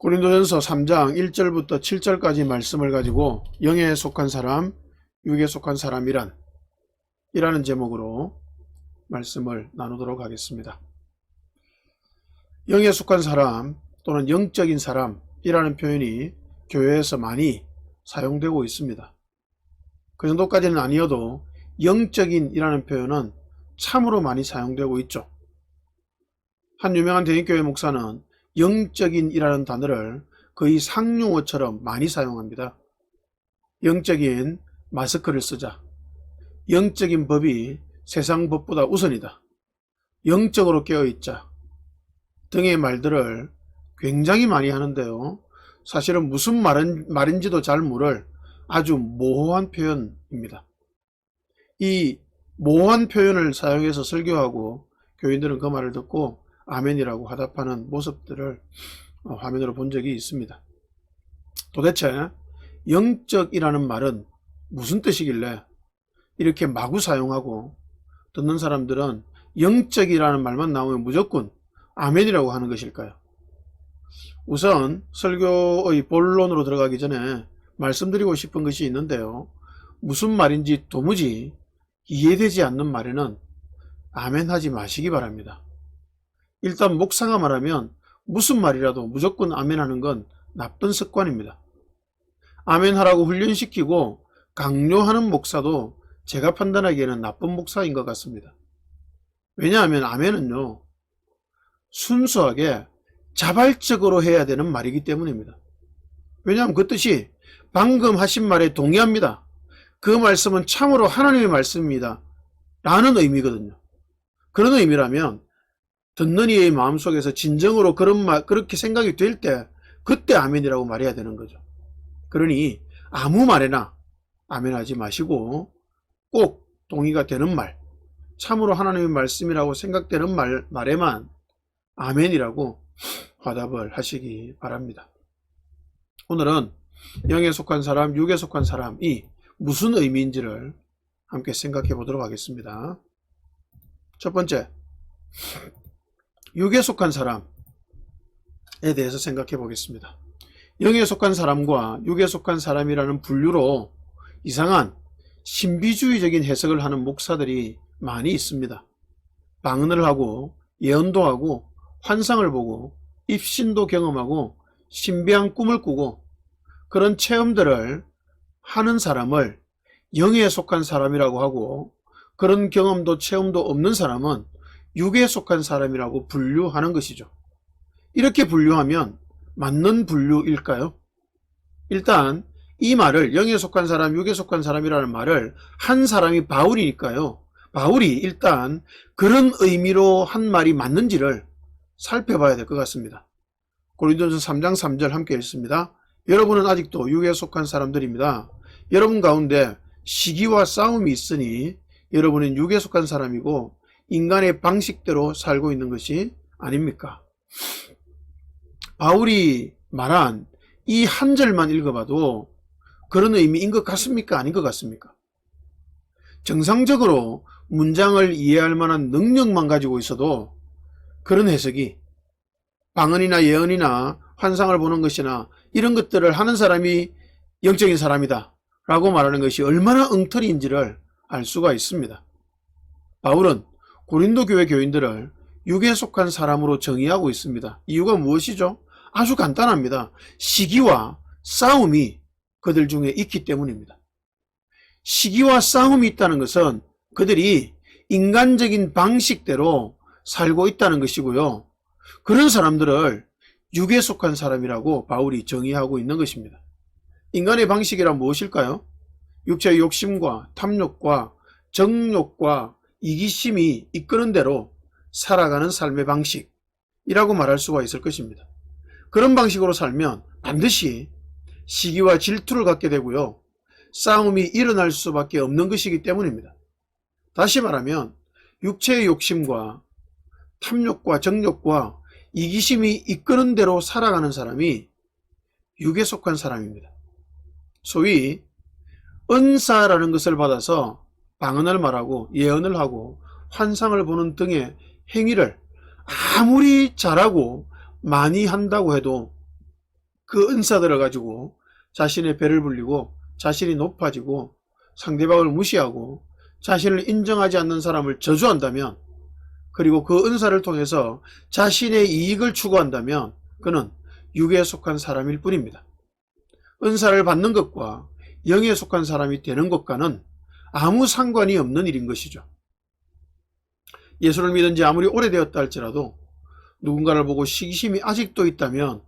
고린도전서 3장 1절부터 7절까지 말씀을 가지고 영에 속한 사람, 육에 속한 사람이란 이라는 제목으로 말씀을 나누도록 하겠습니다. 영에 속한 사람 또는 영적인 사람이라는 표현이 교회에서 많이 사용되고 있습니다. 그 정도까지는 아니어도 영적인이라는 표현은 참으로 많이 사용되고 있죠. 한 유명한 대인교회 목사는 영적인이라는 단어를 거의 상용어처럼 많이 사용합니다. 영적인 마스크를 쓰자. 영적인 법이 세상 법보다 우선이다. 영적으로 깨어있자. 등의 말들을 굉장히 많이 하는데요. 사실은 무슨 말인지도 잘 모를 아주 모호한 표현입니다. 이 모호한 표현을 사용해서 설교하고 교인들은 그 말을 듣고 아멘이라고 화답하는 모습들을 화면으로 본 적이 있습니다. 도대체 영적이라는 말은 무슨 뜻이길래 이렇게 마구 사용하고 듣는 사람들은 영적이라는 말만 나오면 무조건 아멘이라고 하는 것일까요? 우선 설교의 본론으로 들어가기 전에 말씀드리고 싶은 것이 있는데요. 무슨 말인지 도무지 이해되지 않는 말에는 아멘하지 마시기 바랍니다. 일단 목사가 말하면 무슨 말이라도 무조건 아멘하는 건 나쁜 습관입니다. 아멘하라고 훈련시키고 강요하는 목사도 제가 판단하기에는 나쁜 목사인 것 같습니다. 왜냐하면 아멘은요, 순수하게 자발적으로 해야 되는 말이기 때문입니다. 왜냐하면 그 뜻이 방금 하신 말에 동의합니다. 그 말씀은 참으로 하나님의 말씀입니다. 라는 의미거든요. 그런 의미라면 듣는 이의 마음속에서 진정으로 그렇게 생각이 될 때 그때 아멘이라고 말해야 되는 거죠. 그러니 아무 말에나 아멘하지 마시고 꼭 동의가 되는 말, 참으로 하나님의 말씀이라고 생각되는 말에만 아멘이라고 화답을 하시기 바랍니다. 오늘은 영에 속한 사람, 육에 속한 사람이 무슨 의미인지를 함께 생각해 보도록 하겠습니다. 첫 번째, 육에 속한 사람에 대해서 생각해 보겠습니다. 영에 속한 사람과 육에 속한 사람이라는 분류로 이상한 신비주의적인 해석을 하는 목사들이 많이 있습니다. 방언을 하고 예언도 하고 환상을 보고 입신도 경험하고 신비한 꿈을 꾸고 그런 체험들을 하는 사람을 영에 속한 사람이라고 하고 그런 경험도 체험도 없는 사람은 육에 속한 사람이라고 분류하는 것이죠. 이렇게 분류하면 맞는 분류일까요? 일단 이 말을 영에 속한 사람, 육에 속한 사람이라는 말을 한 사람이 바울이니까요. 바울이 일단 그런 의미로 한 말이 맞는지를 살펴봐야 될 것 같습니다. 고린도전서 3장 3절 함께 읽습니다. 여러분은 아직도 육에 속한 사람들입니다. 여러분 가운데 시기와 싸움이 있으니 여러분은 육에 속한 사람이고 인간의 방식대로 살고 있는 것이 아닙니까? 바울이 말한 이 한 절만 읽어봐도 그런 의미인 것 같습니까? 아닌 것 같습니까? 정상적으로 문장을 이해할 만한 능력만 가지고 있어도 그런 해석이 방언이나 예언이나 환상을 보는 것이나 이런 것들을 하는 사람이 영적인 사람이다 라고 말하는 것이 얼마나 엉터리인지를 알 수가 있습니다. 바울은 고린도 교회 교인들을 육에 속한 사람으로 정의하고 있습니다. 이유가 무엇이죠? 아주 간단합니다. 시기와 싸움이 그들 중에 있기 때문입니다. 시기와 싸움이 있다는 것은 그들이 인간적인 방식대로 살고 있다는 것이고요. 그런 사람들을 육에 속한 사람이라고 바울이 정의하고 있는 것입니다. 인간의 방식이란 무엇일까요? 육체의 욕심과 탐욕과 정욕과 이기심이 이끄는 대로 살아가는 삶의 방식이라고 말할 수가 있을 것입니다. 그런 방식으로 살면 반드시 시기와 질투를 갖게 되고요. 싸움이 일어날 수밖에 없는 것이기 때문입니다. 다시 말하면 육체의 욕심과 탐욕과 정욕과 이기심이 이끄는 대로 살아가는 사람이 육에 속한 사람입니다. 소위 은사라는 것을 받아서 방언을 말하고 예언을 하고 환상을 보는 등의 행위를 아무리 잘하고 많이 한다고 해도 그 은사들을 가지고 자신의 배를 불리고 자신이 높아지고 상대방을 무시하고 자신을 인정하지 않는 사람을 저주한다면, 그리고 그 은사를 통해서 자신의 이익을 추구한다면 그는 육에 속한 사람일 뿐입니다. 은사를 받는 것과 영에 속한 사람이 되는 것과는 아무 상관이 없는 일인 것이죠. 예수를 믿은 지 아무리 오래되었다 할지라도 누군가를 보고 시기심이 아직도 있다면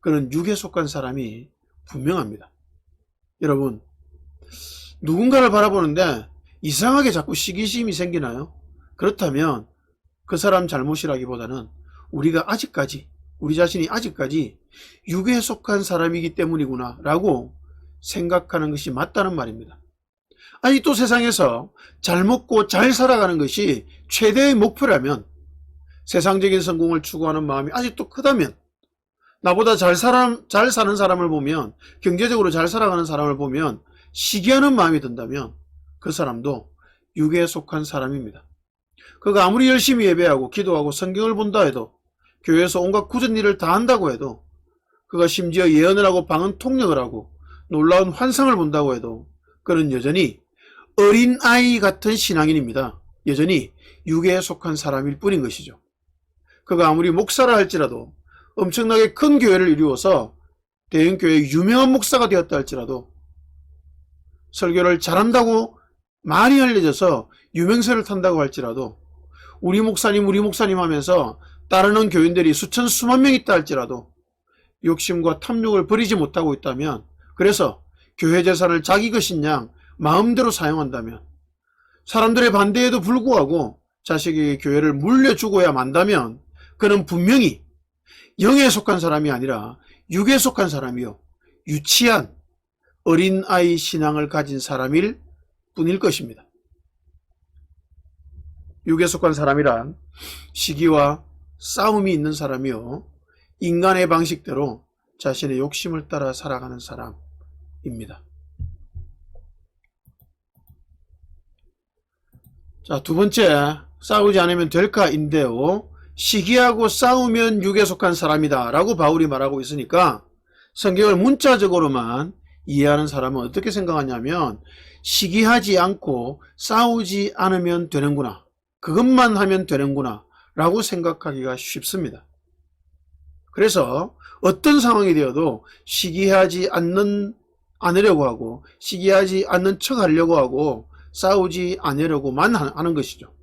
그는 육에 속한 사람이 분명합니다. 여러분, 누군가를 바라보는데 이상하게 자꾸 시기심이 생기나요? 그렇다면 그 사람 잘못이라기보다는 우리 자신이 아직까지 육에 속한 사람이기 때문이구나 라고 생각하는 것이 맞다는 말입니다. 아직도 세상에서 잘 먹고 잘 살아가는 것이 최대의 목표라면, 세상적인 성공을 추구하는 마음이 아직도 크다면, 나보다 잘 사는 사람을 보면, 경제적으로 잘 살아가는 사람을 보면 시기하는 마음이 든다면 그 사람도 육에 속한 사람입니다. 그가 아무리 열심히 예배하고 기도하고 성경을 본다 해도, 교회에서 온갖 굳은 일을 다 한다고 해도, 그가 심지어 예언을 하고 방언 통역을 하고 놀라운 환상을 본다고 해도 그는 여전히 어린아이 같은 신앙인입니다. 여전히 육에 속한 사람일 뿐인 것이죠. 그가 아무리 목사라 할지라도, 엄청나게 큰 교회를 이루어서 대형교회의 유명한 목사가 되었다 할지라도, 설교를 잘한다고 많이 알려져서 유명세를 탄다고 할지라도, 우리 목사님 하면서 따르는 교인들이 수만 명 있다 할지라도 욕심과 탐욕을 버리지 못하고 있다면, 그래서 교회 재산을 자기 것인 양 마음대로 사용한다면, 사람들의 반대에도 불구하고 자식에게 교회를 물려주고야 만다면 그는 분명히 영에 속한 사람이 아니라 육에 속한 사람이요, 유치한 어린아이 신앙을 가진 사람일 뿐일 것입니다. 육에 속한 사람이란 시기와 싸움이 있는 사람이요, 인간의 방식대로 자신의 욕심을 따라 살아가는 사람입니다. 자, 두 번째, 싸우지 않으면 될까인데요, 시기하고 싸우면 육에 속한 사람이다 라고 바울이 말하고 있으니까 성경을 문자적으로만 이해하는 사람은 어떻게 생각하냐면, 시기하지 않고 싸우지 않으면 되는구나, 그것만 하면 되는구나 라고 생각하기가 쉽습니다. 그래서 어떤 상황이 되어도 시기하지 않으려고 하고, 시기하지 않는 척 하려고 하고, 싸우지 않으려고만 하는 것이죠.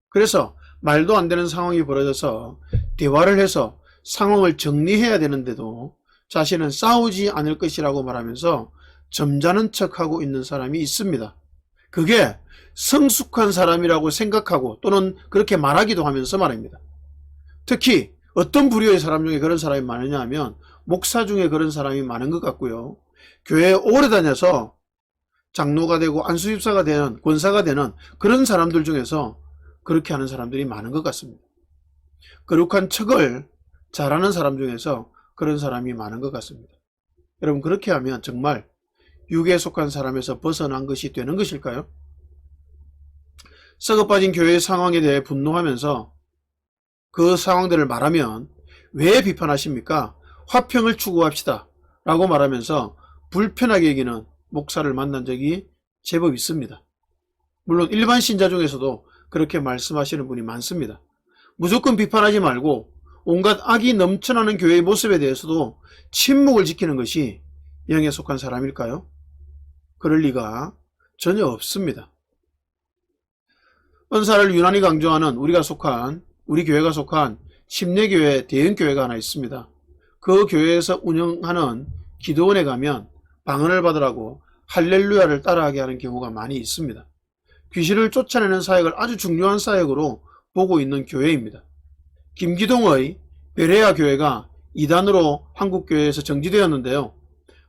그래서 말도 안 되는 상황이 벌어져서 대화를 해서 상황을 정리해야 되는데도 자신은 싸우지 않을 것이라고 말하면서 점잖은 척하고 있는 사람이 있습니다. 그게 성숙한 사람이라고 생각하고 또는 그렇게 말하기도 하면서 말입니다. 특히 어떤 부류의 사람 중에 그런 사람이 많으냐 하면 목사 중에 그런 사람이 많은 것 같고요, 교회에 오래 다녀서 장로가 되고 안수집사가 되는, 권사가 되는 그런 사람들 중에서 그렇게 하는 사람들이 많은 것 같습니다. 거룩한 척을 잘하는 사람 중에서 그런 사람이 많은 것 같습니다. 여러분, 그렇게 하면 정말 육에 속한 사람에서 벗어난 것이 되는 것일까요? 썩어빠진 교회의 상황에 대해 분노하면서 그 상황들을 말하면 왜 비판하십니까? 화평을 추구합시다 라고 말하면서 불편하게 여기는 목사를 만난 적이 제법 있습니다. 물론 일반 신자 중에서도 그렇게 말씀하시는 분이 많습니다. 무조건 비판하지 말고 온갖 악이 넘쳐나는 교회의 모습에 대해서도 침묵을 지키는 것이 영에 속한 사람일까요? 그럴 리가 전혀 없습니다. 은사를 유난히 강조하는 우리 교회가 속한 침례교회 대형교회가 하나 있습니다. 그 교회에서 운영하는 기도원에 가면 방언을 받으라고 할렐루야를 따라하게 하는 경우가 많이 있습니다. 귀신을 쫓아내는 사역을 아주 중요한 사역으로 보고 있는 교회입니다. 김기동의 베레아 교회가 이단으로 한국교회에서 정지되었는데요,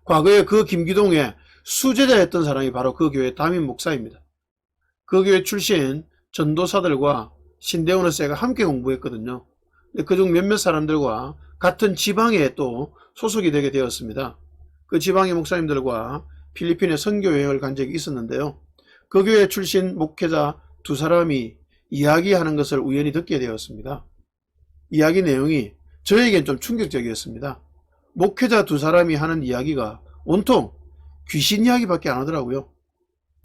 과거에 그 김기동의 수제자였던 사람이 바로 그 교회 담임 목사입니다. 그 교회 출신 전도사들과 신대원어세가 함께 공부했거든요. 그중 몇몇 사람들과 같은 지방에 또 소속이 되게 되었습니다. 그 지방의 목사님들과 필리핀에 선교여행을 간 적이 있었는데요, 그 교회 출신 목회자 두 사람이 이야기하는 것을 우연히 듣게 되었습니다. 이야기 내용이 저에겐 좀 충격적이었습니다. 목회자 두 사람이 하는 이야기가 온통 귀신 이야기밖에 안 하더라고요.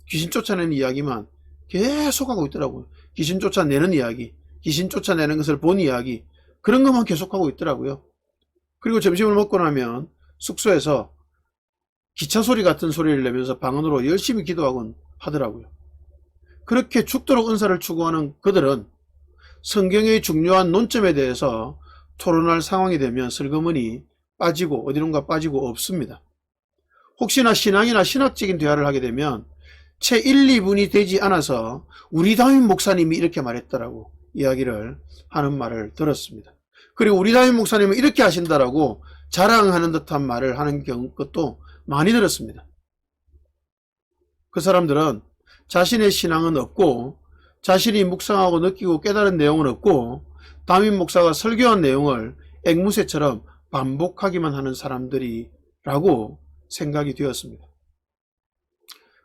귀신 쫓아내는 이야기만 계속하고 있더라고요. 귀신 쫓아내는 이야기, 귀신 쫓아내는 것을 본 이야기, 그런 것만 계속하고 있더라고요. 그리고 점심을 먹고 나면 숙소에서 기차 소리 같은 소리를 내면서 방언으로 열심히 기도하곤 하더라고요. 그렇게 죽도록 은사를 추구하는 그들은 성경의 중요한 논점에 대해서 토론할 상황이 되면 슬그머니 빠지고 어디론가 빠지고 없습니다. 혹시나 신앙이나 신학적인 대화를 하게 되면 채 1, 2분이 되지 않아서 우리 담임 목사님이 이렇게 말했다라고 이야기를 하는 말을 들었습니다. 그리고 우리 담임 목사님은 이렇게 하신다라고 자랑하는 듯한 말을 하는 것도 많이 들었습니다. 그 사람들은 자신의 신앙은 없고 자신이 묵상하고 느끼고 깨달은 내용은 없고 담임 목사가 설교한 내용을 앵무새처럼 반복하기만 하는 사람들이라고 생각이 되었습니다.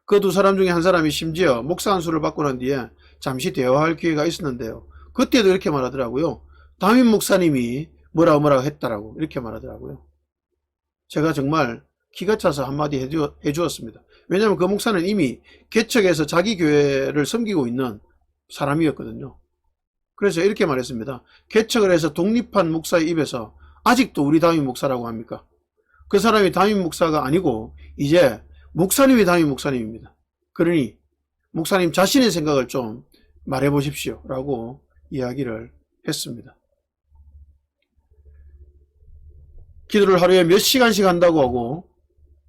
그 두 사람 중에 한 사람이 심지어 목사 안수를 받고 난 뒤에 잠시 대화할 기회가 있었는데요. 그때도 이렇게 말하더라고요. 담임 목사님이 뭐라고 했다라고 이렇게 말하더라고요. 제가 정말 기가 차서 한마디 해주었습니다. 왜냐하면 그 목사는 이미 개척해서 자기 교회를 섬기고 있는 사람이었거든요. 그래서 이렇게 말했습니다. 개척을 해서 독립한 목사의 입에서 아직도 우리 담임 목사라고 합니까? 그 사람이 담임 목사가 아니고 이제 목사님이 담임 목사님입니다. 그러니 목사님 자신의 생각을 좀 말해보십시오 라고 이야기를 했습니다. 기도를 하루에 몇 시간씩 한다고 하고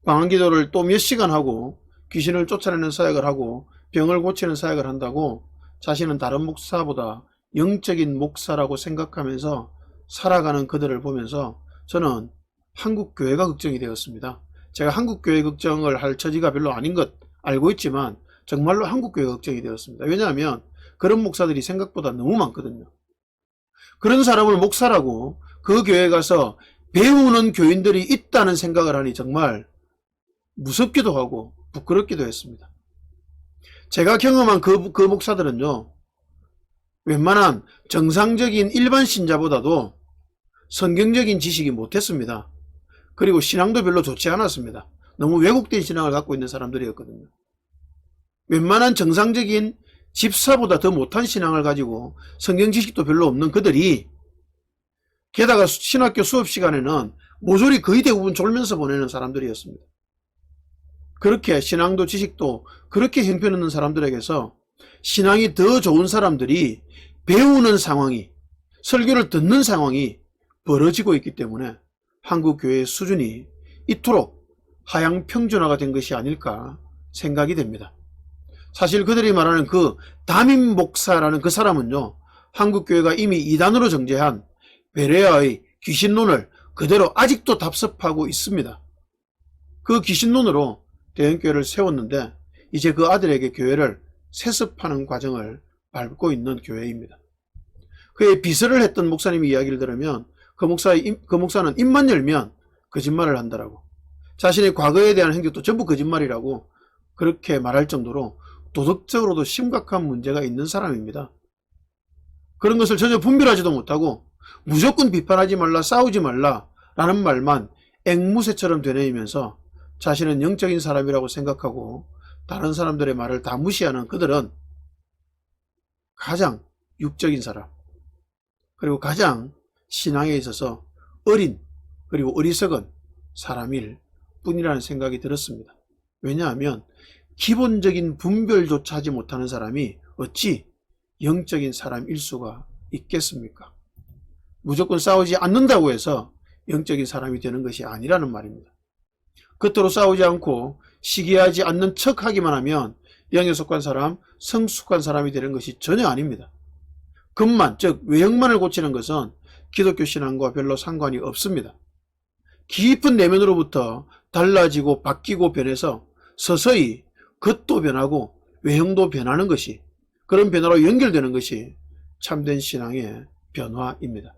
방언기도를 또 몇 시간 하고 귀신을 쫓아내는 사역을 하고 병을 고치는 사역을 한다고 자신은 다른 목사보다 영적인 목사라고 생각하면서 살아가는 그들을 보면서 저는 한국교회가 걱정이 되었습니다. 제가 한국교회 걱정을 할 처지가 별로 아닌 것 알고 있지만 정말로 한국교회가 걱정이 되었습니다. 왜냐하면 그런 목사들이 생각보다 너무 많거든요. 그런 사람을 목사라고 그 교회에 가서 배우는 교인들이 있다는 생각을 하니 정말 무섭기도 하고 부끄럽기도 했습니다. 제가 경험한 그 목사들은요, 웬만한 정상적인 일반 신자보다도 성경적인 지식이 못했습니다. 그리고 신앙도 별로 좋지 않았습니다. 너무 왜곡된 신앙을 갖고 있는 사람들이었거든요. 웬만한 정상적인 집사보다 더 못한 신앙을 가지고 성경 지식도 별로 없는 그들이 게다가 신학교 수업 시간에는 모조리 거의 대부분 졸면서 보내는 사람들이었습니다. 그렇게 신앙도 지식도 그렇게 형편없는 사람들에게서 신앙이 더 좋은 사람들이 배우는 상황이, 설교를 듣는 상황이 벌어지고 있기 때문에 한국교회의 수준이 이토록 하향평준화가 된 것이 아닐까 생각이 됩니다. 사실 그들이 말하는 그 담임 목사라는 그 사람은요, 한국교회가 이미 이단으로 정죄한 베레아의 귀신론을 그대로 아직도 답습하고 있습니다. 그 귀신론으로 대형교회를 세웠는데 이제 그 아들에게 교회를 세습하는 과정을 밟고 있는 교회입니다. 그의 비서를 했던 목사님이 이야기를 들으면 그 목사는 입만 열면 거짓말을 한다라고, 자신의 과거에 대한 행적도 전부 거짓말이라고 그렇게 말할 정도로 도덕적으로도 심각한 문제가 있는 사람입니다. 그런 것을 전혀 분별하지도 못하고 무조건 비판하지 말라, 싸우지 말라 라는 말만 앵무새처럼 되뇌이면서 자신은 영적인 사람이라고 생각하고 다른 사람들의 말을 다 무시하는 그들은 가장 육적인 사람, 그리고 가장 신앙에 있어서 어린 그리고 어리석은 사람일 뿐이라는 생각이 들었습니다. 왜냐하면 기본적인 분별조차 하지 못하는 사람이 어찌 영적인 사람일 수가 있겠습니까? 무조건 싸우지 않는다고 해서 영적인 사람이 되는 것이 아니라는 말입니다. 겉으로 싸우지 않고 시기하지 않는 척하기만 하면 영에 속한 사람, 성숙한 사람이 되는 것이 전혀 아닙니다. 겉만, 즉 외형만을 고치는 것은 기독교 신앙과 별로 상관이 없습니다. 깊은 내면으로부터 달라지고 바뀌고 변해서 서서히 겉도 변하고 외형도 변하는 것이, 그런 변화로 연결되는 것이 참된 신앙의 변화입니다.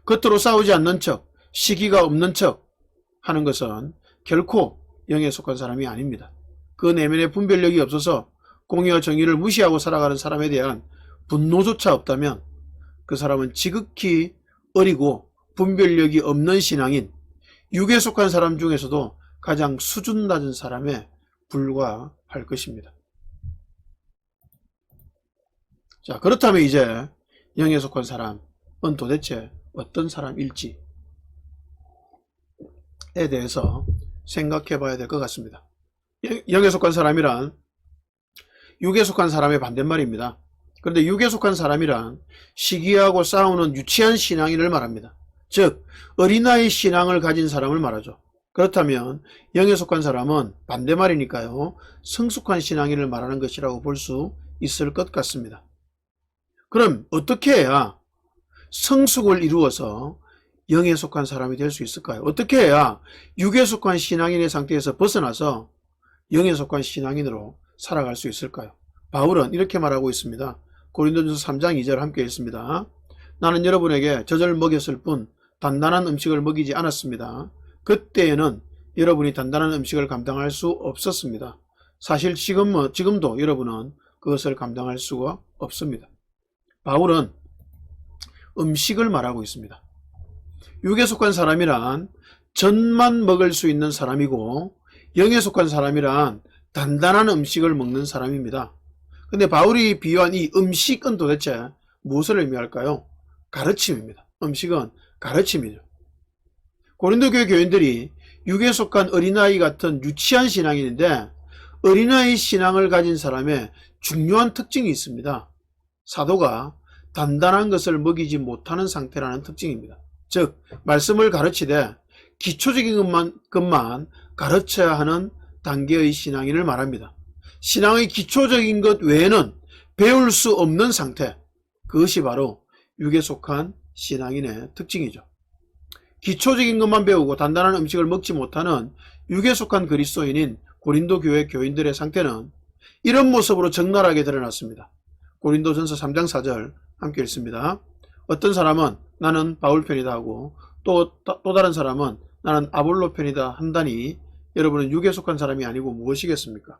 겉으로 싸우지 않는 척, 시기가 없는 척 하는 것은 결코 영에 속한 사람이 아닙니다. 그 내면의 분별력이 없어서 공의와 정의를 무시하고 살아가는 사람에 대한 분노조차 없다면 그 사람은 지극히 어리고 분별력이 없는 신앙인, 육에 속한 사람 중에서도 가장 수준 낮은 사람에 불과할 것입니다. 자, 그렇다면 이제 영에 속한 사람은 도대체 어떤 사람일지에 대해서 생각해 봐야 될 것 같습니다. 영에 속한 사람이란 육에 속한 사람의 반대말입니다. 그런데 육에 속한 사람이란 시기하고 싸우는 유치한 신앙인을 말합니다. 즉 어린아이 신앙을 가진 사람을 말하죠. 그렇다면 영에 속한 사람은 반대말이니까요, 성숙한 신앙인을 말하는 것이라고 볼 수 있을 것 같습니다. 그럼 어떻게 해야 성숙을 이루어서 영에 속한 사람이 될 수 있을까요? 어떻게 해야 육에 속한 신앙인의 상태에서 벗어나서 영에 속한 신앙인으로 살아갈 수 있을까요? 바울은 이렇게 말하고 있습니다. 고린도전서 3장 2절 함께 읽습니다. 나는 여러분에게 젖을 먹였을 뿐 단단한 음식을 먹이지 않았습니다. 그때에는 여러분이 단단한 음식을 감당할 수 없었습니다. 사실 지금도 여러분은 그것을 감당할 수가 없습니다. 바울은 음식을 말하고 있습니다. 육에 속한 사람이란 젖만 먹을 수 있는 사람이고 영에 속한 사람이란 단단한 음식을 먹는 사람입니다. 근데 바울이 비유한 이 음식은 도대체 무엇을 의미할까요? 가르침입니다. 음식은 가르침이죠. 고린도 교회 교인들이 육에 속한 어린아이 같은 유치한 신앙인인데 어린아이 신앙을 가진 사람의 중요한 특징이 있습니다. 사도가 단단한 것을 먹이지 못하는 상태라는 특징입니다. 즉 말씀을 가르치되 기초적인 것만 가르쳐야 하는 단계의 신앙인을 말합니다. 신앙의 기초적인 것 외에는 배울 수 없는 상태, 그것이 바로 육에 속한 신앙인의 특징이죠. 기초적인 것만 배우고 단단한 음식을 먹지 못하는 육에 속한 그리스도인인 고린도 교회 교인들의 상태는 이런 모습으로 적나라하게 드러났습니다. 고린도전서 3장 4절 함께 읽습니다. 어떤 사람은 나는 바울 편이다 하고 또 다른 사람은 나는 아볼로 편이다 한다니 여러분은 육에 속한 사람이 아니고 무엇이겠습니까?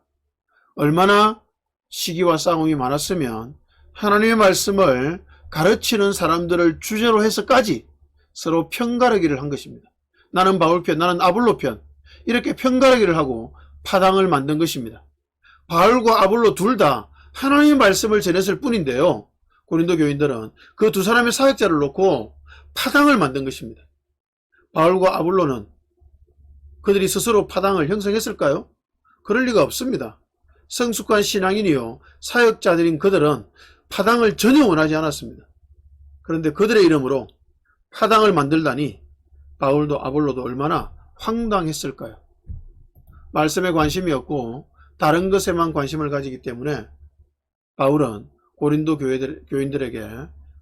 얼마나 시기와 싸움이 많았으면 하나님의 말씀을 가르치는 사람들을 주제로 해서까지 서로 편가르기를 한 것입니다. 나는 바울 편, 나는 아볼로 편, 이렇게 편가르기를 하고 파당을 만든 것입니다. 바울과 아볼로 둘 다 하나님의 말씀을 전했을 뿐인데요, 고린도 교인들은 그 두 사람의 사역자를 놓고 파당을 만든 것입니다. 바울과 아볼로는 그들이 스스로 파당을 형성했을까요? 그럴 리가 없습니다. 성숙한 신앙인이요 사역자들인 그들은 파당을 전혀 원하지 않았습니다. 그런데 그들의 이름으로 파당을 만들다니 바울도 아볼로도 얼마나 황당했을까요? 말씀에 관심이 없고 다른 것에만 관심을 가지기 때문에 바울은 고린도 교인들에게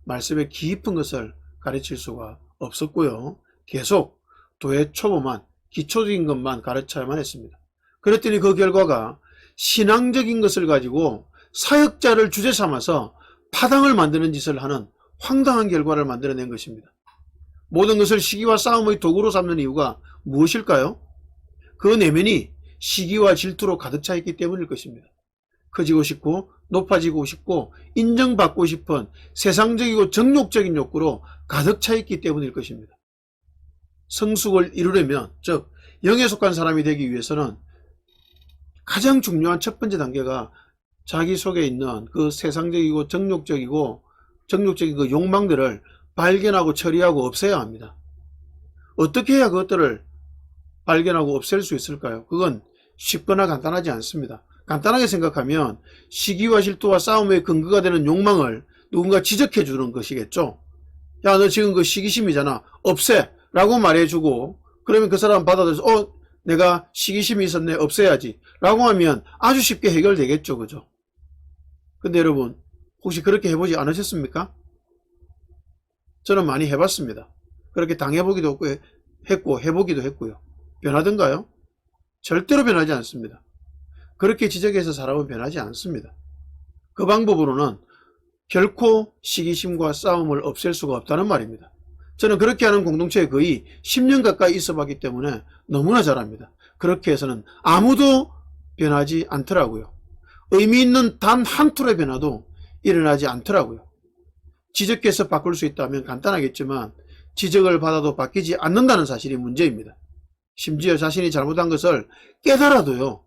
말씀의 깊은 것을 가르칠 수가 없었고요, 계속 도의 초보만 기초적인 것만 가르쳐야만 했습니다. 그랬더니 그 결과가 신앙적인 것을 가지고 사역자를 주제 삼아서 파당을 만드는 짓을 하는 황당한 결과를 만들어낸 것입니다. 모든 것을 시기와 싸움의 도구로 삼는 이유가 무엇일까요? 그 내면이 시기와 질투로 가득 차 있기 때문일 것입니다. 커지고 싶고 높아지고 싶고 인정받고 싶은 세상적이고 정욕적인 욕구로 가득 차 있기 때문일 것입니다. 성숙을 이루려면, 즉 영에 속한 사람이 되기 위해서는 가장 중요한 첫 번째 단계가 자기 속에 있는 그 세상적이고 정욕적인 그 욕망들을 발견하고 처리하고 없애야 합니다. 어떻게 해야 그것들을 발견하고 없앨 수 있을까요? 그건 쉽거나 간단하지 않습니다. 간단하게 생각하면 시기와 질투와 싸움의 근거가 되는 욕망을 누군가 지적해 주는 것이겠죠. 야, 너 지금 그 시기심이잖아, 없애 라고 말해주고, 그러면 그 사람 받아들여서 내가 시기심이 있었네, 없애야지 라고 하면 아주 쉽게 해결되겠죠. 그죠? 근데 여러분, 혹시 그렇게 해보지 않으셨습니까? 저는 많이 해봤습니다. 그렇게 당해보기도 했고 해보기도 했고요. 변하던가요? 절대로 변하지 않습니다. 그렇게 지적해서 살아보면 변하지 않습니다. 그 방법으로는 결코 시기심과 싸움을 없앨 수가 없다는 말입니다. 저는 그렇게 하는 공동체에 거의 10년 가까이 있어 봤기 때문에 너무나 잘 압니다. 그렇게 해서는 아무도 변하지 않더라고요. 의미 있는 단 한 툴의 변화도 일어나지 않더라고요. 지적해서 바꿀 수 있다면 간단하겠지만 지적을 받아도 바뀌지 않는다는 사실이 문제입니다. 심지어 자신이 잘못한 것을 깨달아도요,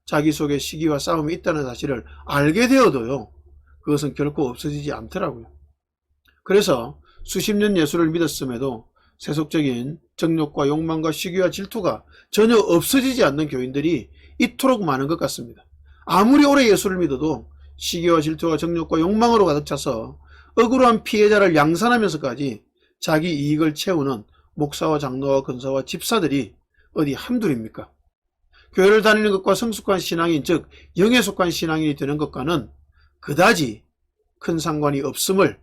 자기 속에 시기와 싸움이 있다는 사실을 알게 되어도요, 그것은 결코 없어지지 않더라고요. 그래서 수십 년 예수를 믿었음에도 세속적인 정욕과 욕망과 시기와 질투가 전혀 없어지지 않는 교인들이 이토록 많은 것 같습니다. 아무리 오래 예수를 믿어도 시기와 질투와 정욕과 욕망으로 가득 차서 억울한 피해자를 양산하면서까지 자기 이익을 채우는 목사와 장로와 권사와 집사들이 어디 한둘입니까? 교회를 다니는 것과 성숙한 신앙인, 즉 영에 속한 신앙인이 되는 것과는 그다지 큰 상관이 없음을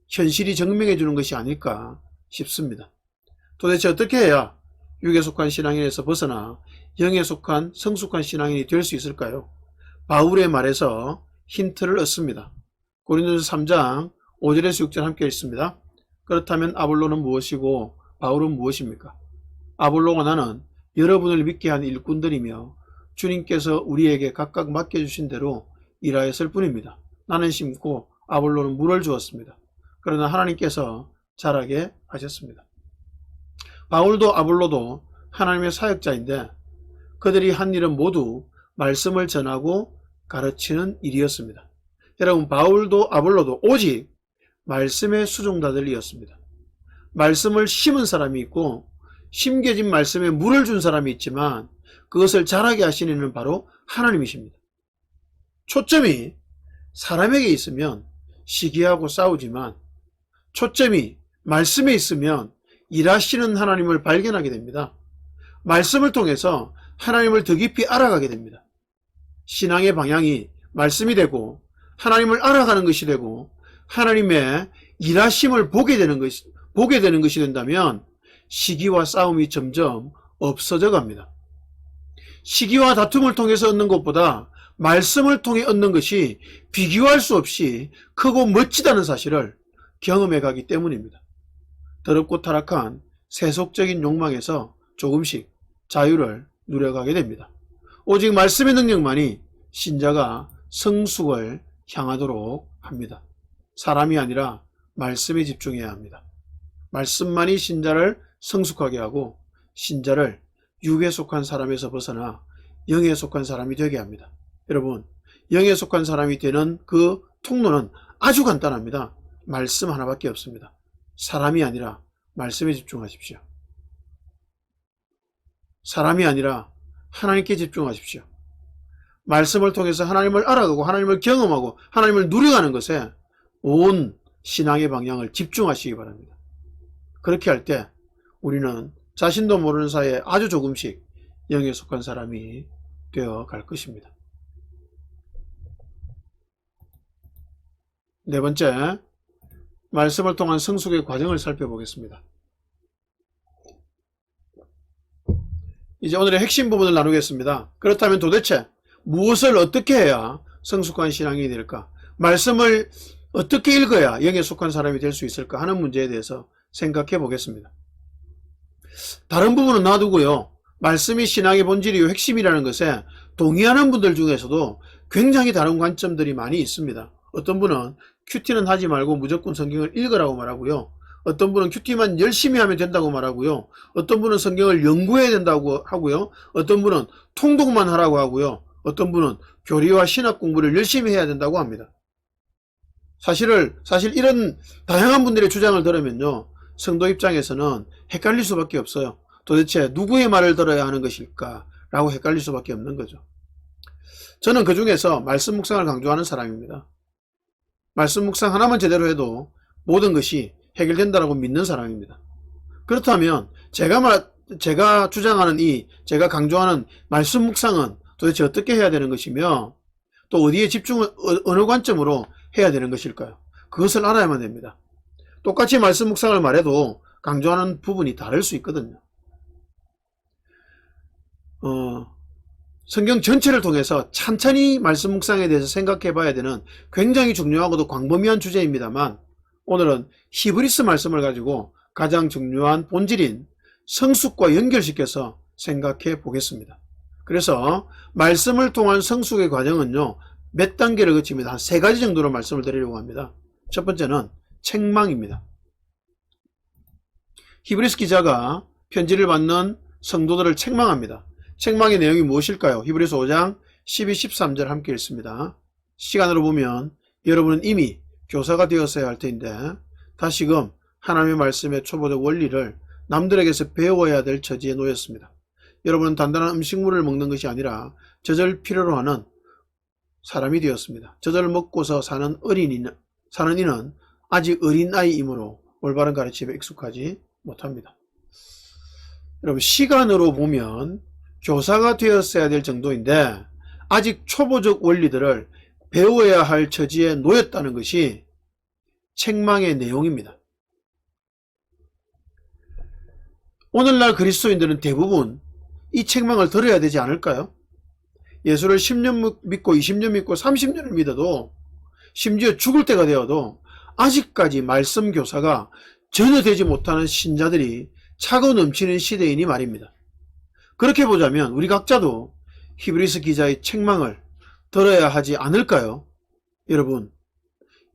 현실이 증명해 주는 것이 아닐까 싶습니다. 도대체 어떻게 해야 육에 속한 신앙인에서 벗어나 영에 속한 성숙한 신앙인이 될 수 있을까요? 바울의 말에서 힌트를 얻습니다. 고린도서 3장 5절에서 6절 함께 읽습니다. 그렇다면 아볼로는 무엇이고 바울은 무엇입니까? 아볼로가 나는 여러분을 믿게 한 일꾼들이며 주님께서 우리에게 각각 맡겨주신 대로 일하였을 뿐입니다. 나는 심고 아볼로는 물을 주었습니다. 그러나 하나님께서 자라게 하셨습니다. 바울도 아볼로도 하나님의 사역자인데 그들이 한 일은 모두 말씀을 전하고 가르치는 일이었습니다. 여러분, 바울도 아볼로도 오직 말씀의 수종자들이었습니다. 말씀을 심은 사람이 있고 심겨진 말씀에 물을 준 사람이 있지만 그것을 자라게 하시는 이는 바로 하나님이십니다. 초점이 사람에게 있으면 시기하고 싸우지만 초점이 말씀에 있으면 일하시는 하나님을 발견하게 됩니다. 말씀을 통해서 하나님을 더 깊이 알아가게 됩니다. 신앙의 방향이 말씀이 되고 하나님을 알아가는 것이 되고 하나님의 일하심을 보게 되는 것이 된다면 시기와 싸움이 점점 없어져 갑니다. 시기와 다툼을 통해서 얻는 것보다 말씀을 통해 얻는 것이 비교할 수 없이 크고 멋지다는 사실을 경험해 가기 때문입니다. 더럽고 타락한 세속적인 욕망에서 조금씩 자유를 누려가게 됩니다. 오직 말씀의 능력만이 신자가 성숙을 향하도록 합니다. 사람이 아니라 말씀에 집중해야 합니다. 말씀만이 신자를 성숙하게 하고 신자를 육에 속한 사람에서 벗어나 영에 속한 사람이 되게 합니다. 여러분, 영에 속한 사람이 되는 그 통로는 아주 간단합니다. 말씀 하나밖에 없습니다. 사람이 아니라 말씀에 집중하십시오. 사람이 아니라 하나님께 집중하십시오. 말씀을 통해서 하나님을 알아가고 하나님을 경험하고 하나님을 누려가는 것에 온 신앙의 방향을 집중하시기 바랍니다. 그렇게 할 때 우리는 자신도 모르는 사이에 아주 조금씩 영에 속한 사람이 되어 갈 것입니다. 네 번째, 말씀을 통한 성숙의 과정을 살펴보겠습니다. 이제 오늘의 핵심 부분을 나누겠습니다. 그렇다면 도대체 무엇을 어떻게 해야 성숙한 신앙이 될까? 말씀을 어떻게 읽어야 영에 속한 사람이 될 수 있을까 하는 문제에 대해서 생각해 보겠습니다. 다른 부분은 놔두고요. 말씀이 신앙의 본질이요 핵심이라는 것에 동의하는 분들 중에서도 굉장히 다른 관점들이 많이 있습니다. 어떤 분은 큐티는 하지 말고 무조건 성경을 읽으라고 말하고요. 어떤 분은 큐티만 열심히 하면 된다고 말하고요. 어떤 분은 성경을 연구해야 된다고 하고요. 어떤 분은 통독만 하라고 하고요. 어떤 분은 교리와 신학 공부를 열심히 해야 된다고 합니다. 사실 이런 다양한 분들의 주장을 들으면요, 성도 입장에서는 헷갈릴 수밖에 없어요. 도대체 누구의 말을 들어야 하는 것일까 라고 헷갈릴 수밖에 없는 거죠. 저는 그 중에서 말씀 묵상을 강조하는 사람입니다. 말씀 묵상 하나만 제대로 해도 모든 것이 해결된다고 믿는 사람입니다. 그렇다면 제가 주장하는 제가 강조하는 말씀 묵상은 도대체 어떻게 해야 되는 것이며 또 어디에 집중을 어느 관점으로 해야 되는 것일까요? 그것을 알아야만 됩니다. 똑같이 말씀 묵상을 말해도 강조하는 부분이 다를 수 있거든요. 성경 전체를 통해서 찬찬히 말씀 묵상에 대해서 생각해 봐야 되는 굉장히 중요하고도 광범위한 주제입니다만 오늘은 히브리서 말씀을 가지고 가장 중요한 본질인 성숙과 연결시켜서 생각해 보겠습니다. 그래서 말씀을 통한 성숙의 과정은요, 몇 단계를 거칩니다. 한 3가지 정도로 말씀을 드리려고 합니다. 첫 번째는 책망입니다. 히브리서 기자가 편지를 받는 성도들을 책망합니다. 책망의 내용이 무엇일까요? 히브리서 5장 12, 13절 함께 읽습니다. 시간으로 보면 여러분은 이미 교사가 되었어야 할 터인데 다시금 하나님의 말씀의 초보적 원리를 남들에게서 배워야 될 처지에 놓였습니다. 여러분은 단단한 음식물을 먹는 것이 아니라 젖을 필요로 하는 사람이 되었습니다. 젖을 먹고서 사는 이는 아직 어린아이이므로 올바른 가르침에 익숙하지 못합니다. 여러분, 시간으로 보면 교사가 되었어야 될 정도인데 아직 초보적 원리들을 배워야 할 처지에 놓였다는 것이 책망의 내용입니다. 오늘날 그리스도인들은 대부분 이 책망을 들어야 되지 않을까요? 예수를 10년 믿고 20년 믿고 30년을 믿어도 심지어 죽을 때가 되어도 아직까지 말씀 교사가 전혀 되지 못하는 신자들이 차고 넘치는 시대이니 말입니다. 그렇게 보자면 우리 각자도 히브리서 기자의 책망을 들어야 하지 않을까요? 여러분,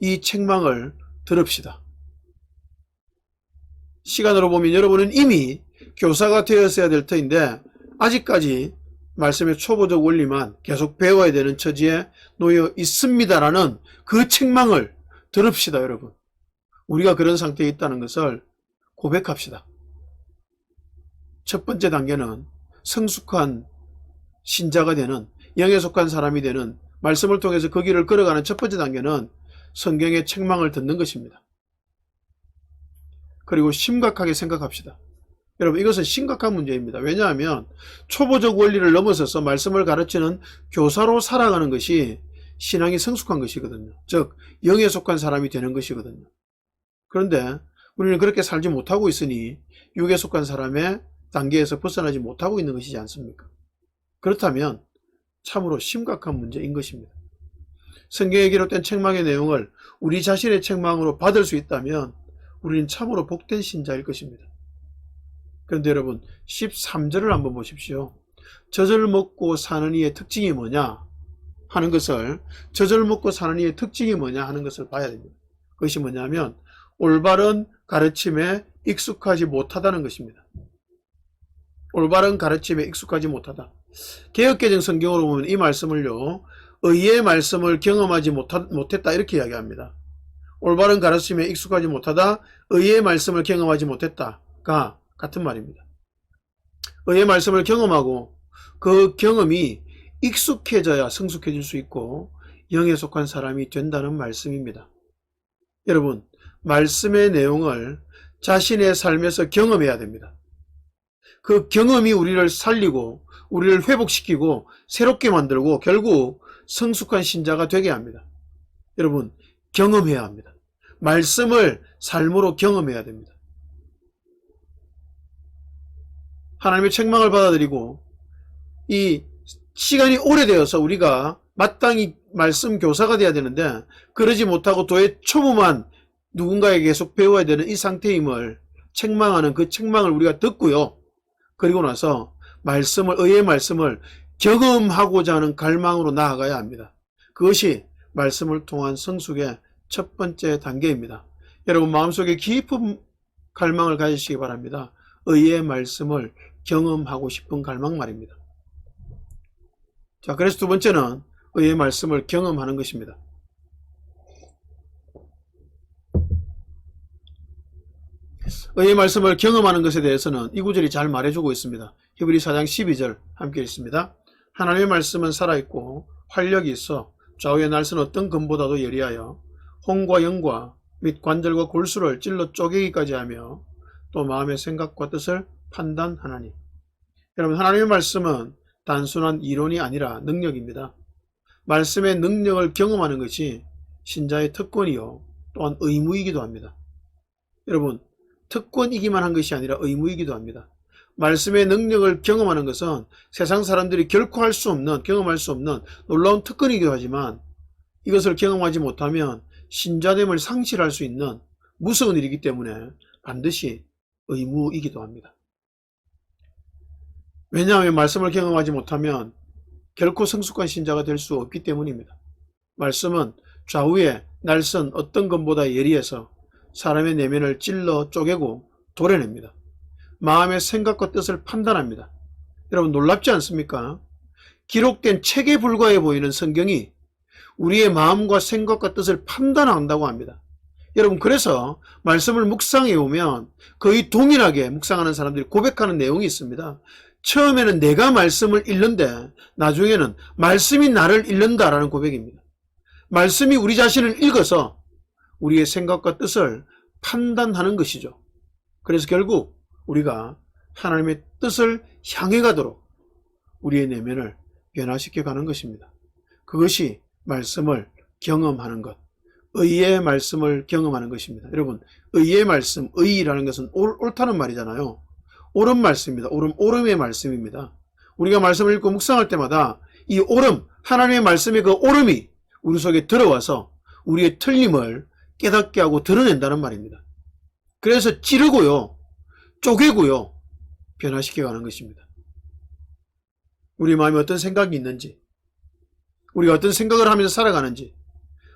이 책망을 들읍시다. 시간으로 보면 여러분은 이미 교사가 되었어야 될 터인데 아직까지 말씀의 초보적 원리만 계속 배워야 되는 처지에 놓여 있습니다라는 그 책망을 들읍시다. 여러분, 우리가 그런 상태에 있다는 것을 고백합시다. 첫 번째 단계는 성숙한 신자가 되는, 영에 속한 사람이 되는, 말씀을 통해서 그 길을 걸어가는 첫 번째 단계는 성경의 책망을 듣는 것입니다. 그리고 심각하게 생각합시다. 여러분, 이것은 심각한 문제입니다. 왜냐하면 초보적 원리를 넘어서서 말씀을 가르치는 교사로 살아가는 것이 신앙이 성숙한 것이거든요. 즉 영에 속한 사람이 되는 것이거든요. 그런데 우리는 그렇게 살지 못하고 있으니 육에 속한 사람의 단계에서 벗어나지 못하고 있는 것이지 않습니까? 그렇다면 참으로 심각한 문제인 것입니다. 성경에 기록된 책망의 내용을 우리 자신의 책망으로 받을 수 있다면 우리는 참으로 복된 신자일 것입니다. 그런데 여러분, 13절을 한번 보십시오. 젖을 먹고 사는 이의 특징이 뭐냐 하는 것을, 젖을 먹고 사는 이의 특징이 뭐냐 하는 것을 봐야 됩니다. 그것이 뭐냐면 올바른 가르침에 익숙하지 못하다는 것입니다. 올바른 가르침에 익숙하지 못하다. 개역개정 성경으로 보면 이 말씀을요, 의의 말씀을 경험하지 못했다 이렇게 이야기합니다. 올바른 가르침에 익숙하지 못하다, 의의 말씀을 경험하지 못했다가 같은 말입니다. 의의 말씀을 경험하고 그 경험이 익숙해져야 성숙해질 수 있고 영에 속한 사람이 된다는 말씀입니다. 여러분, 말씀의 내용을 자신의 삶에서 경험해야 됩니다. 그 경험이 우리를 살리고 우리를 회복시키고 새롭게 만들고 결국 성숙한 신자가 되게 합니다. 여러분, 경험해야 합니다. 말씀을 삶으로 경험해야 됩니다. 하나님의 책망을 받아들이고 이 시간이 오래되어서 우리가 마땅히 말씀 교사가 돼야 되는데 그러지 못하고 도의 초보만 누군가에게 계속 배워야 되는 이 상태임을 책망하는 그 책망을 우리가 듣고요. 그리고 나서 의의 말씀을 경험하고자 하는 갈망으로 나아가야 합니다. 그것이 말씀을 통한 성숙의 첫 번째 단계입니다. 여러분, 마음속에 깊은 갈망을 가지시기 바랍니다. 의의 말씀을 경험하고 싶은 갈망 말입니다. 자, 그래서 두 번째는 의의 말씀을 경험하는 것입니다. 의의 말씀을 경험하는 것에 대해서는 이 구절이 잘 말해주고 있습니다. 히브리 4장 12절 함께 읽습니다. 하나님의 말씀은 살아있고 활력이 있어 좌우의 날선 어떤 검보다도 예리하여 혼과 영과 및 관절과 골수를 찔러 쪼개기까지 하며 또 마음의 생각과 뜻을 판단하나니. 여러분, 하나님의 말씀은 단순한 이론이 아니라 능력입니다. 말씀의 능력을 경험하는 것이 신자의 특권이요 또한 의무이기도 합니다. 여러분, 특권이기만 한 것이 아니라 의무이기도 합니다. 말씀의 능력을 경험하는 것은 세상 사람들이 결코 경험할 수 없는 놀라운 특권이기도 하지만 이것을 경험하지 못하면 신자됨을 상실할 수 있는 무서운 일이기 때문에 반드시 의무이기도 합니다. 왜냐하면 말씀을 경험하지 못하면 결코 성숙한 신자가 될 수 없기 때문입니다. 말씀은 좌우에 날선 어떤 것보다 예리해서 사람의 내면을 찔러 쪼개고 도려냅니다. 마음의 생각과 뜻을 판단합니다. 여러분 놀랍지 않습니까? 기록된 책에 불과해 보이는 성경이 우리의 마음과 생각과 뜻을 판단한다고 합니다. 여러분 그래서 말씀을 묵상해 오면 거의 동일하게 묵상하는 사람들이 고백하는 내용이 있습니다. 처음에는 내가 말씀을 읽는데 나중에는 말씀이 나를 읽는다라는 고백입니다. 말씀이 우리 자신을 읽어서 우리의 생각과 뜻을 판단하는 것이죠. 그래서 결국 우리가 하나님의 뜻을 향해 가도록 우리의 내면을 변화시켜 가는 것입니다. 그것이 말씀을 경험하는 것, 의의 말씀을 경험하는 것입니다. 여러분 의의 말씀, 의라는 것은 옳다는 말이잖아요. 옳은 말씀입니다. 옳음의 말씀입니다. 우리가 말씀을 읽고 묵상할 때마다 이 옳음, 하나님의 말씀의 그 옳음이 우리 속에 들어와서 우리의 틀림을 깨닫게 하고 드러낸다는 말입니다. 그래서 찌르고요, 쪼개고요, 변화시켜가는 것입니다. 우리 마음에 어떤 생각이 있는지, 우리가 어떤 생각을 하면서 살아가는지,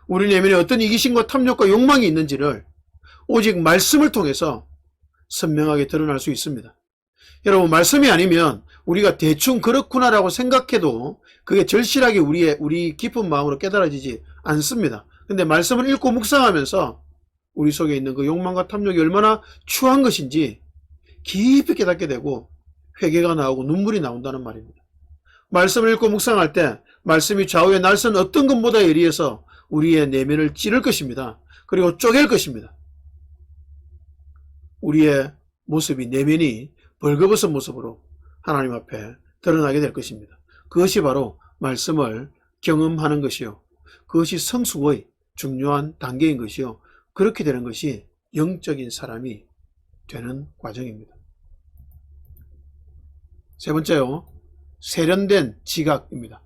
우리 내면에 어떤 이기심과 탐욕과 욕망이 있는지를 오직 말씀을 통해서 선명하게 드러날 수 있습니다. 여러분 말씀이 아니면 우리가 대충 그렇구나라고 생각해도 그게 절실하게 우리 깊은 마음으로 깨달아지지 않습니다. 근데 말씀을 읽고 묵상하면서 우리 속에 있는 그 욕망과 탐욕이 얼마나 추한 것인지 깊이 깨닫게 되고 회개가 나오고 눈물이 나온다는 말입니다. 말씀을 읽고 묵상할 때 말씀이 좌우의 날선 어떤 것보다 예리해서 우리의 내면을 찌를 것입니다. 그리고 쪼갤 것입니다. 우리의 모습이, 내면이 벌거벗은 모습으로 하나님 앞에 드러나게 될 것입니다. 그것이 바로 말씀을 경험하는 것이요, 그것이 성숙의 중요한 단계인 것이요, 그렇게 되는 것이 영적인 사람이 되는 과정입니다. 세 번째요, 세련된 지각입니다.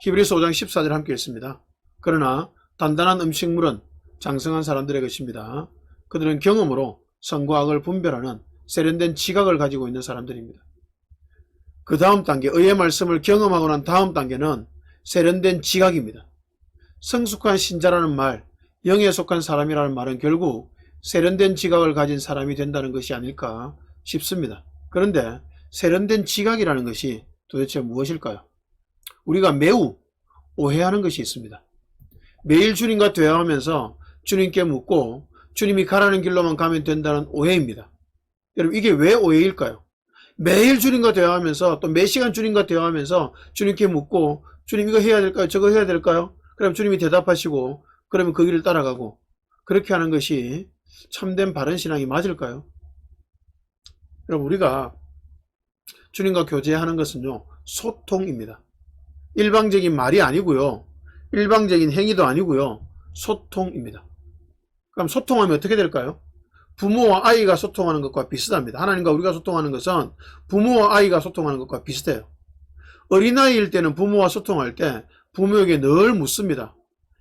히브리서 5장 14절 함께 읽습니다. 그러나 단단한 음식물은 장성한 사람들의 것입니다. 그들은 경험으로 선과 악을 분별하는 세련된 지각을 가지고 있는 사람들입니다. 그 다음 단계, 의의 말씀을 경험하고 난 다음 단계는 세련된 지각입니다. 성숙한 신자라는 말, 영에 속한 사람이라는 말은 결국 세련된 지각을 가진 사람이 된다는 것이 아닐까 싶습니다. 그런데 세련된 지각이라는 것이 도대체 무엇일까요? 우리가 매우 오해하는 것이 있습니다. 매일 주님과 대화하면서 주님께 묻고 주님이 가라는 길로만 가면 된다는 오해입니다. 여러분 이게 왜 오해일까요? 매일 주님과 대화하면서 또 매 시간 주님과 대화하면서 주님께 묻고 주님 이거 해야 될까요? 저거 해야 될까요? 그럼 주님이 대답하시고 그러면 그 길을 따라가고 그렇게 하는 것이 참된 바른 신앙이 맞을까요? 여러분 우리가 주님과 교제하는 것은요 소통입니다. 일방적인 말이 아니고요, 일방적인 행위도 아니고요, 소통입니다. 그럼 소통하면 어떻게 될까요? 부모와 아이가 소통하는 것과 비슷합니다. 하나님과 우리가 소통하는 것은 부모와 아이가 소통하는 것과 비슷해요. 어린아이일 때는 부모와 소통할 때 부모에게 늘 묻습니다.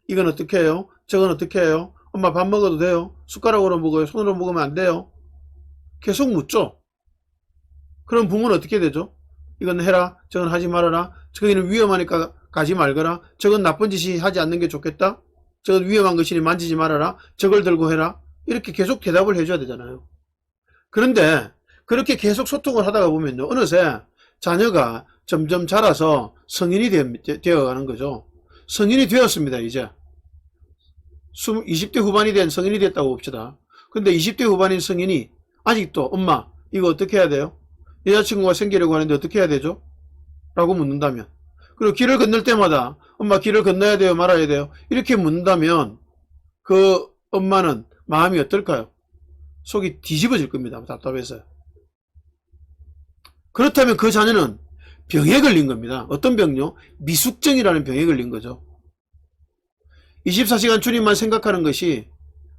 이건 어떻게 해요? 저건 어떻게 해요? 엄마 밥 먹어도 돼요? 숟가락으로 먹어요? 손으로 먹으면 안 돼요? 계속 묻죠. 그럼 부모는 어떻게 되죠? 이건 해라, 저건 하지 말아라, 저기는 위험하니까 가지 말거라, 저건 나쁜 짓이 하지 않는 게 좋겠다, 저건 위험한 것이니 만지지 말아라, 저걸 들고 해라, 이렇게 계속 대답을 해줘야 되잖아요. 그런데 그렇게 계속 소통을 하다가 보면요 어느새 자녀가 점점 자라서 성인이 되어가는 거죠. 성인이 되었습니다. 이제 20대 후반이 된 성인이 됐다고 봅시다. 근데 20대 후반인 성인이 아직도 엄마 이거 어떻게 해야 돼요? 여자친구가 생기려고 하는데 어떻게 해야 되죠? 라고 묻는다면, 그리고 길을 건널 때마다 엄마 길을 건너야 돼요? 말아야 돼요? 이렇게 묻는다면 그 엄마는 마음이 어떨까요? 속이 뒤집어질 겁니다. 답답해서요. 그렇다면 그 자녀는 병에 걸린 겁니다. 어떤 병요? 미숙증이라는 병에 걸린 거죠. 24시간 주님만 생각하는 것이,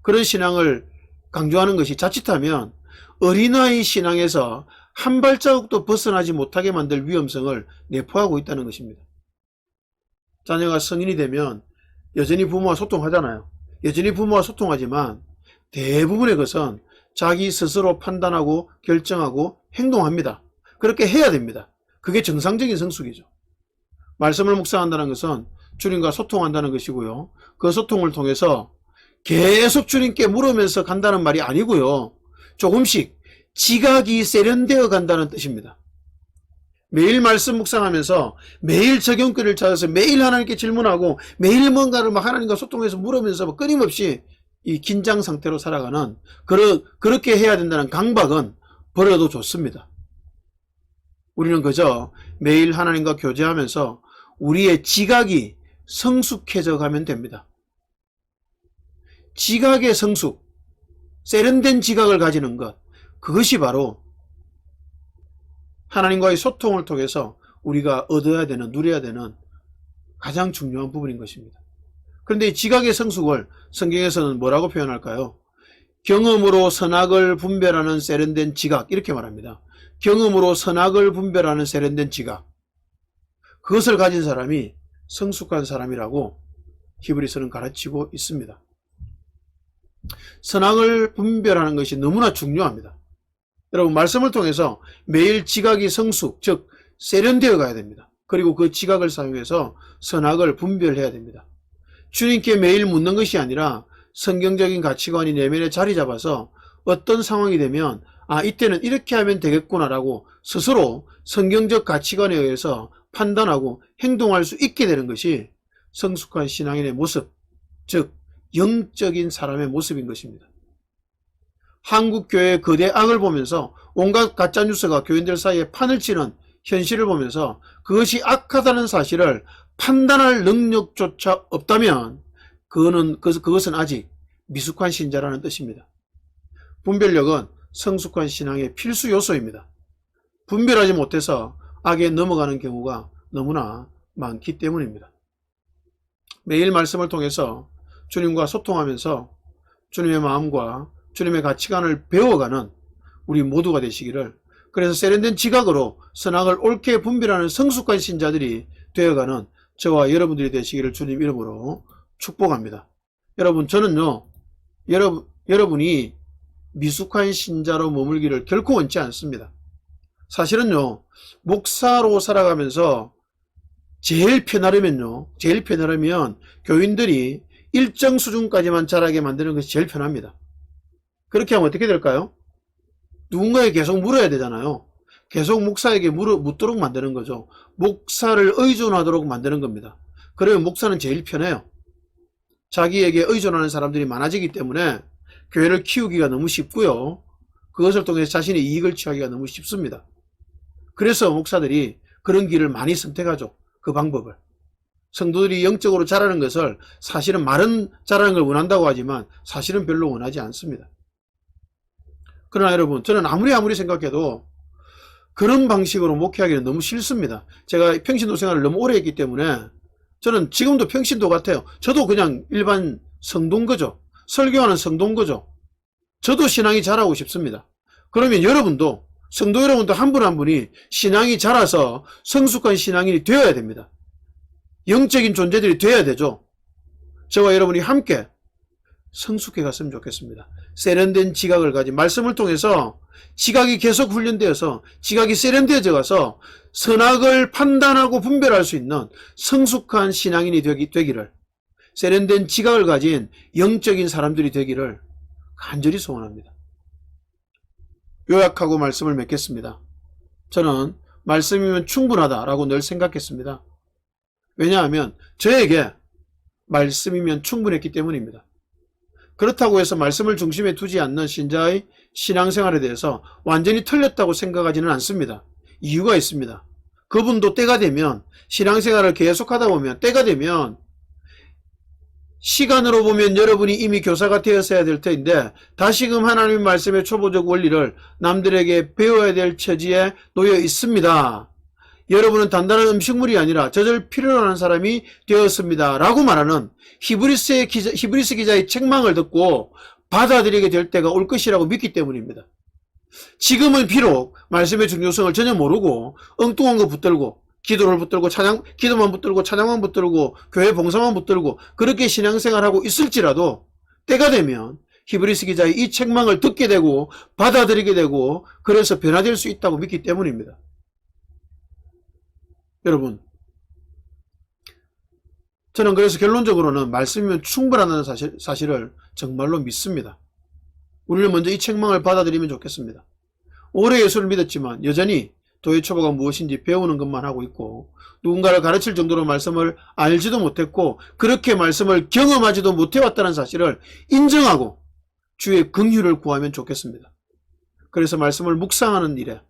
그런 신앙을 강조하는 것이 자칫하면 어린아이 신앙에서 한 발자국도 벗어나지 못하게 만들 위험성을 내포하고 있다는 것입니다. 자녀가 성인이 되면 여전히 부모와 소통하잖아요. 여전히 부모와 소통하지만 대부분의 것은 자기 스스로 판단하고 결정하고 행동합니다. 그렇게 해야 됩니다. 그게 정상적인 성숙이죠. 말씀을 묵상한다는 것은 주님과 소통한다는 것이고요, 그 소통을 통해서 계속 주님께 물으면서 간다는 말이 아니고요, 조금씩 지각이 세련되어 간다는 뜻입니다. 매일 말씀 묵상하면서 매일 적용글을 찾아서 매일 하나님께 질문하고 매일 뭔가를 막 하나님과 소통해서 물으면서 끊임없이 이 긴장 상태로 살아가는 그렇게 해야 된다는 강박은 버려도 좋습니다. 우리는 그저 매일 하나님과 교제하면서 우리의 지각이 성숙해져 가면 됩니다. 지각의 성숙, 세련된 지각을 가지는 것, 그것이 바로 하나님과의 소통을 통해서 우리가 얻어야 되는, 누려야 되는 가장 중요한 부분인 것입니다. 그런데 이 지각의 성숙을 성경에서는 뭐라고 표현할까요? 경험으로 선악을 분별하는 세련된 지각, 이렇게 말합니다. 경험으로 선악을 분별하는 세련된 지각, 그것을 가진 사람이 성숙한 사람이라고 히브리서는 가르치고 있습니다. 선악을 분별하는 것이 너무나 중요합니다. 여러분, 말씀을 통해서 매일 지각이 성숙, 즉 세련되어 가야 됩니다. 그리고 그 지각을 사용해서 선악을 분별해야 됩니다. 주님께 매일 묻는 것이 아니라 성경적인 가치관이 내면에 자리 잡아서 어떤 상황이 되면 이때는 이렇게 하면 되겠구나라고 스스로 성경적 가치관에 의해서 판단하고 행동할 수 있게 되는 것이 성숙한 신앙인의 모습, 즉 영적인 사람의 모습인 것입니다. 한국교회의 거대 악을 보면서 온갖 가짜뉴스가 교인들 사이에 판을 치는 현실을 보면서 그것이 악하다는 사실을 판단할 능력조차 없다면 그것은 아직 미숙한 신자라는 뜻입니다. 분별력은 성숙한 신앙의 필수 요소입니다. 분별하지 못해서 악에 넘어가는 경우가 너무나 많기 때문입니다. 매일 말씀을 통해서 주님과 소통하면서 주님의 마음과 주님의 가치관을 배워가는 우리 모두가 되시기를, 그래서 세련된 지각으로 선악을 옳게 분별하는 성숙한 신자들이 되어가는 저와 여러분들이 되시기를 주님 이름으로 축복합니다. 여러분, 저는요, 여러분이 미숙한 신자로 머물기를 결코 원치 않습니다. 사실은요, 목사로 살아가면서 제일 편하려면 교인들이 일정 수준까지만 자라게 만드는 것이 제일 편합니다. 그렇게 하면 어떻게 될까요? 누군가에게 계속 물어야 되잖아요. 계속 목사에게 묻도록 만드는 거죠. 목사를 의존하도록 만드는 겁니다. 그러면 목사는 제일 편해요. 자기에게 의존하는 사람들이 많아지기 때문에 교회를 키우기가 너무 쉽고요. 그것을 통해서 자신의 이익을 취하기가 너무 쉽습니다. 그래서 목사들이 그런 길을 많이 선택하죠. 그 방법을. 성도들이 영적으로 자라는 것을 사실은 말은 자라는 걸 원한다고 하지만 사실은 별로 원하지 않습니다. 그러나 여러분, 저는 아무리 생각해도 그런 방식으로 목회하기는 너무 싫습니다. 제가 평신도 생활을 너무 오래 했기 때문에 저는 지금도 평신도 같아요. 저도 그냥 일반 성도인 거죠. 설교하는 성도인 거죠. 저도 신앙이 자라고 싶습니다. 그러면 여러분도, 성도 여러분도 한 분 한 분이 신앙이 자라서 성숙한 신앙인이 되어야 됩니다. 영적인 존재들이 되어야 되죠. 저와 여러분이 함께 성숙해 갔으면 좋겠습니다. 세련된 지각을 가진 말씀을 통해서 지각이 계속 훈련되어서 지각이 세련되어져 가서 선악을 판단하고 분별할 수 있는 성숙한 신앙인이 되기를, 세련된 지각을 가진 영적인 사람들이 되기를 간절히 소원합니다. 요약하고 말씀을 맺겠습니다. 저는 말씀이면 충분하다라고 늘 생각했습니다. 왜냐하면 저에게 말씀이면 충분했기 때문입니다. 그렇다고 해서 말씀을 중심에 두지 않는 신자의 신앙생활에 대해서 완전히 틀렸다고 생각하지는 않습니다. 이유가 있습니다. 그분도 때가 되면, 신앙생활을 계속하다 보면 때가 되면, 시간으로 보면 여러분이 이미 교사가 되었어야 될 터인데 다시금 하나님의 말씀의 초보적 원리를 남들에게 배워야 될 처지에 놓여 있습니다. 여러분은 단단한 음식물이 아니라 젖을 필요로 하는 사람이 되었습니다 라고 말하는 히브리스 기자의 책망을 듣고 받아들이게 될 때가 올 것이라고 믿기 때문입니다. 지금은 비록 말씀의 중요성을 전혀 모르고 엉뚱한 거 붙들고 기도를 붙들고 기도만 붙들고 찬양만 붙들고 교회 봉사만 붙들고 그렇게 신앙생활하고 있을지라도 때가 되면 히브리스 기자의 이 책망을 듣게 되고 받아들이게 되고 그래서 변화될 수 있다고 믿기 때문입니다. 여러분, 저는 그래서 결론적으로는 말씀이면 충분하다는 사실을 정말로 믿습니다. 우리는 먼저 이 책망을 받아들이면 좋겠습니다. 오래 예수를 믿었지만 여전히 도의 초보가 무엇인지 배우는 것만 하고 있고, 누군가를 가르칠 정도로 말씀을 알지도 못했고 그렇게 말씀을 경험하지도 못해왔다는 사실을 인정하고 주의 긍휼을 구하면 좋겠습니다. 그래서 말씀을 묵상하는 일에,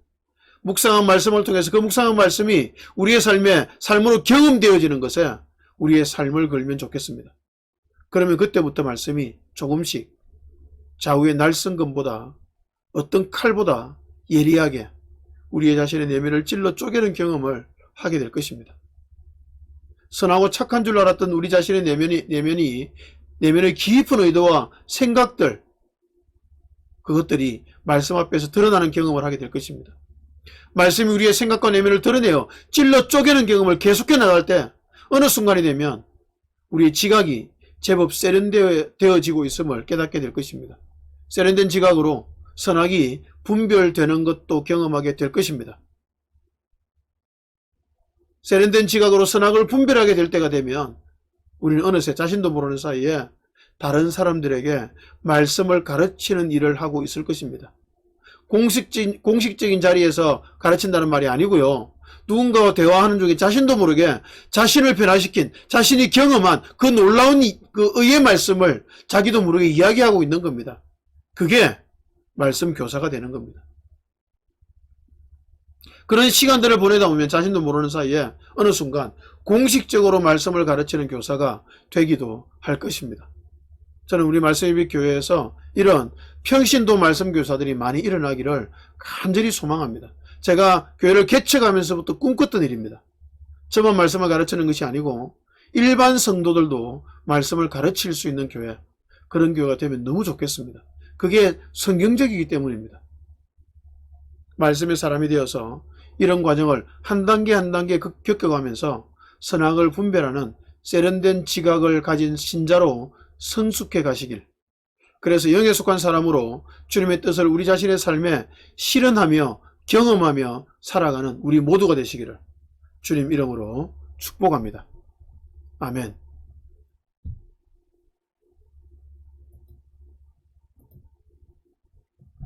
묵상한 말씀을 통해서 그 묵상한 말씀이 우리의 삶으로 경험되어지는 것에 우리의 삶을 걸면 좋겠습니다. 그러면 그때부터 말씀이 조금씩 좌우의 날성검보다, 어떤 칼보다 예리하게 우리의 자신의 내면을 찔러 쪼개는 경험을 하게 될 것입니다. 선하고 착한 줄 알았던 우리 자신의 내면의 깊은 의도와 생각들, 그것들이 말씀 앞에서 드러나는 경험을 하게 될 것입니다. 말씀이 우리의 생각과 내면을 드러내어 찔러 쪼개는 경험을 계속해 나갈 때 어느 순간이 되면 우리의 지각이 제법 세련되어지고 있음을 깨닫게 될 것입니다. 세련된 지각으로 선악이 분별되는 것도 경험하게 될 것입니다. 세련된 지각으로 선악을 분별하게 될 때가 되면 우리는 어느새 자신도 모르는 사이에 다른 사람들에게 말씀을 가르치는 일을 하고 있을 것입니다. 공식적인 자리에서 가르친다는 말이 아니고요. 누군가와 대화하는 중에 자신도 모르게 자신을 변화시킨, 자신이 경험한 그 놀라운 그 의의 말씀을 자기도 모르게 이야기하고 있는 겁니다. 그게 말씀 교사가 되는 겁니다. 그런 시간들을 보내다 보면 자신도 모르는 사이에 어느 순간 공식적으로 말씀을 가르치는 교사가 되기도 할 것입니다. 저는 우리 말씀예비 교회에서 이런 평신도 말씀 교사들이 많이 일어나기를 간절히 소망합니다. 제가 교회를 개척하면서부터 꿈꿨던 일입니다. 저만 말씀을 가르치는 것이 아니고 일반 성도들도 말씀을 가르칠 수 있는 교회, 그런 교회가 되면 너무 좋겠습니다. 그게 성경적이기 때문입니다. 말씀의 사람이 되어서 이런 과정을 한 단계 한 단계 겪어가면서 선악을 분별하는 세련된 지각을 가진 신자로 성숙해 가시길, 그래서 영에 속한 사람으로 주님의 뜻을 우리 자신의 삶에 실현하며 경험하며 살아가는 우리 모두가 되시기를 주님 이름으로 축복합니다. 아멘.